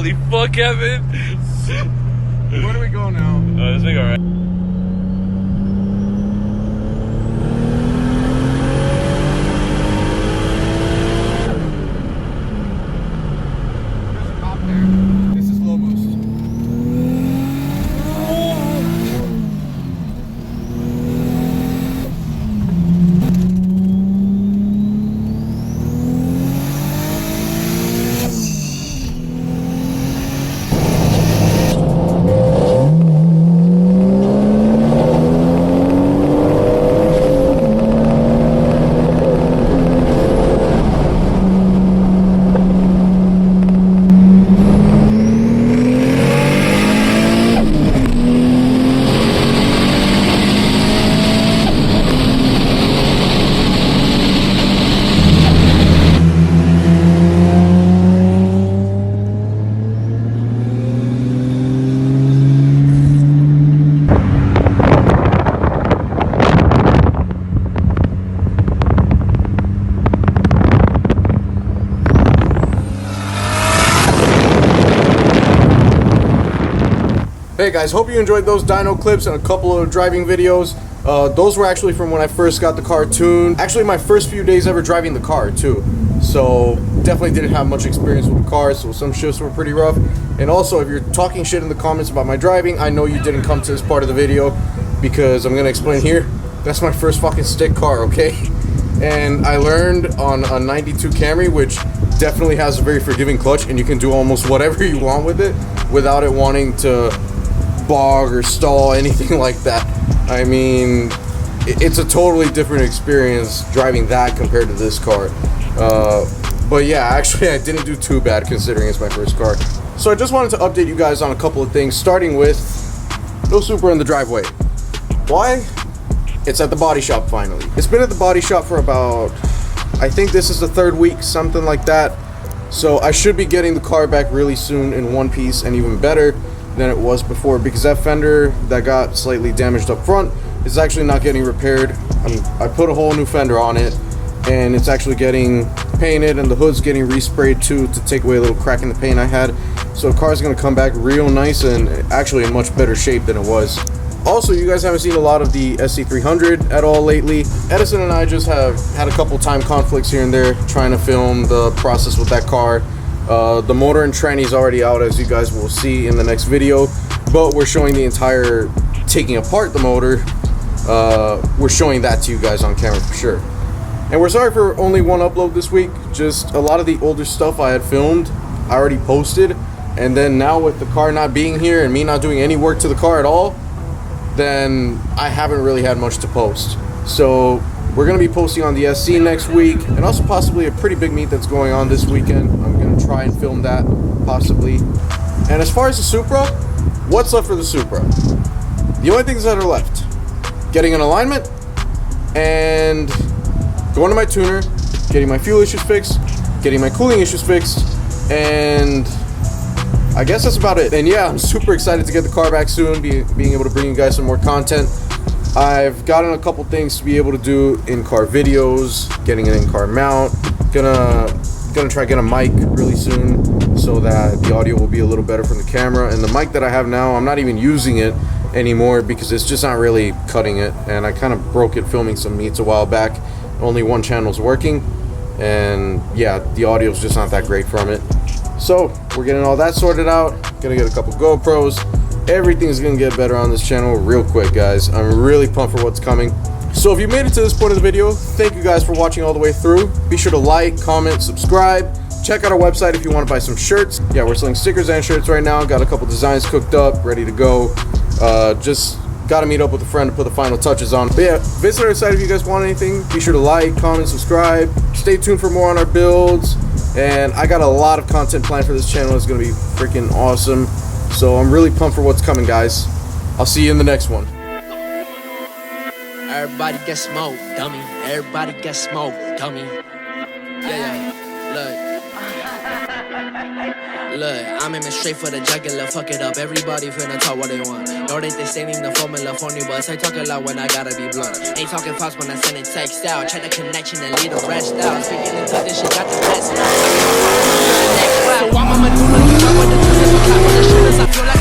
Holy fuck, Kevin. Where do we go now? This thing alright. There's a cop there. This is low boost. Hey guys, hope you enjoyed those dyno clips and a couple of driving videos. Those were actually from when I first got the car tuned. Actually, my first few days ever driving the car too. So definitely didn't have much experience with the car, so some shifts were pretty rough. And also, if you're talking shit in the comments about my driving, I know you didn't come to this part of the video because I'm gonna explain here. That's my first fucking stick car, okay? And I learned on a 92 Camry, which definitely has a very forgiving clutch, and you can do almost whatever you want with it without it wanting to bog or stall, anything like that. I mean, it's a totally different experience driving that compared to this car. But yeah, actually I didn't do too bad considering it's my first car. So I just wanted to update you guys on a couple of things, starting with no Supra in the driveway. Why? It's at the body shop finally. It's been at the body shop for about, I think this is the third week, something like that. So I should be getting the car back really soon in one piece and even better than it was before, because that fender that got slightly damaged up front is actually not getting repaired. I put a whole new fender on it and it's actually getting painted, and the hood's getting resprayed too to take away a little crack in the paint I had. So the car's gonna come back real nice and actually in much better shape than it was. Also, you guys haven't seen a lot of the SC300 at all lately. Edison and I just have had a couple time conflicts here and there trying to film the process with that car. The motor and tranny is already out, as you guys will see in the next video, but we're showing the entire taking apart the motor. We're showing that to you guys on camera for sure. And we're sorry for only one upload this week. Just a lot of the older stuff I had filmed I already posted, and then now with the car not being here and me not doing any work to the car at all, then I haven't really had much to post. So we're going to be posting on the SC next week, and also possibly a pretty big meet that's going on this weekend. I'm going to try and film that, possibly. And as far as the Supra, what's left for the Supra? The only things that are left: getting an alignment, and going to my tuner, getting my fuel issues fixed, getting my cooling issues fixed, and I guess that's about it. And yeah, I'm super excited to get the car back soon, being able to bring you guys some more content. I've gotten a couple things to be able to do in-car videos, getting an in-car mount. Gonna try to get a mic really soon so that the audio will be a little better from the camera. And the mic that I have now, I'm not even using it anymore because it's just not really cutting it. And I kind of broke it filming some meets a while back. Only one channel's working, and yeah, the audio's just not that great from it. So we're getting all that sorted out. Gonna get a couple GoPros. Everything's gonna get better on this channel real quick, guys. I'm really pumped for what's coming. So if you made it to this point of the video, thank you guys for watching all the way through. Be sure to like, comment, subscribe. Check out our website if you want to buy some shirts. Yeah, we're selling stickers and shirts right now. Got a couple designs cooked up, ready to go. Just gotta meet up with a friend to put the final touches on. But yeah, visit our site if you guys want anything. Be sure to like, comment, subscribe. Stay tuned for more on our builds. And I got a lot of content planned for this channel. It's gonna be freaking awesome. So I'm really pumped for what's coming, guys. I'll see you in the next one. Everybody get smoked, dummy. Everybody get smoked, dummy. Yeah, look, I'm aiming straight for the jugular. Fuck it up, everybody finna talk what they want. Know that they stating the formula for me, but I talk a lot when I gotta be blunt. Ain't talking fast when I send it text out. Check the connection and lead the rest out. Speaking into this shit, got the best. So I'm a Medulla, you know what the cause I feel like